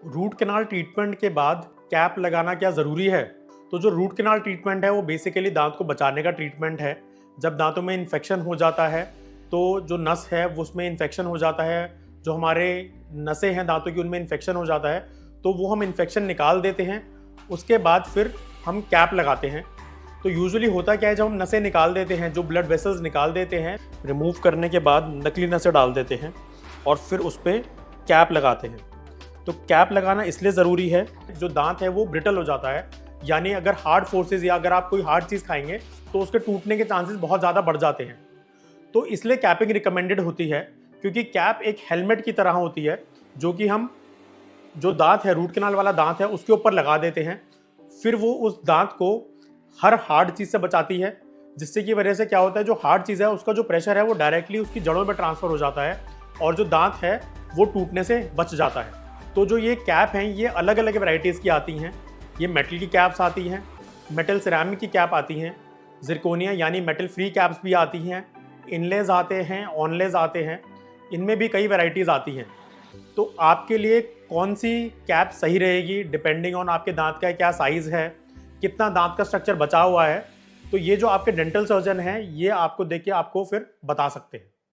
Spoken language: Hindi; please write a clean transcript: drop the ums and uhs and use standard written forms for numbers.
रूट कैनाल ट्रीटमेंट के बाद कैप लगाना क्या ज़रूरी है? तो जो रूट कैनाल ट्रीटमेंट है वो बेसिकली दांत को बचाने का ट्रीटमेंट है। जब दांतों में इन्फेक्शन हो जाता है तो जो नस है वो उसमें इन्फेक्शन हो जाता है, जो हमारे नसें हैं दांतों की उनमें इन्फेक्शन हो जाता है, तो वो हम इन्फेक्शन निकाल देते हैं। उसके बाद फिर हम कैप लगाते हैं। तो यूजुअली होता क्या है, जब हम नसें निकाल देते हैं, जो ब्लड वेसल्स निकाल देते हैं, रिमूव करने के बाद नकली नसें डाल देते हैं और फिर उस पर कैप लगाते हैं। तो कैप लगाना इसलिए ज़रूरी है, जो दांत है वो ब्रिटल हो जाता है, यानी अगर हार्ड फोर्सेस या अगर आप कोई हार्ड चीज़ खाएंगे तो उसके टूटने के चांसेस बहुत ज़्यादा बढ़ जाते हैं। तो इसलिए कैपिंग रिकमेंडेड होती है, क्योंकि कैप एक हेलमेट की तरह होती है जो कि हम जो दांत है, रूट कैनाल वाला दांत है, उसके ऊपर लगा देते हैं। फिर वो उस दांत को हर हार्ड चीज़ से बचाती है, जिससे की वजह से क्या होता है, जो हार्ड चीज़ है उसका जो प्रेशर है वो डायरेक्टली उसकी जड़ों में ट्रांसफ़र हो जाता है और जो दांत है वो टूटने से बच जाता है। तो जो ये कैप हैं ये अलग अलग वैरायटीज़ की आती हैं। ये मेटल की कैप्स आती हैं, मेटल सिरेमिक की कैप आती हैं, ज़िरकोनिया यानी मेटल फ्री कैप्स भी आती हैं, इनलेज आते हैं, ऑनलेज आते हैं, इनमें भी कई वैरायटीज़ आती हैं। तो आपके लिए कौन सी कैप सही रहेगी डिपेंडिंग ऑन आपके दांत का क्या साइज़ है, कितना दांत का स्ट्रक्चर बचा हुआ है। तो ये जो आपके डेंटल सर्जन हैं ये आपको देख के आपको फिर बता सकते हैं।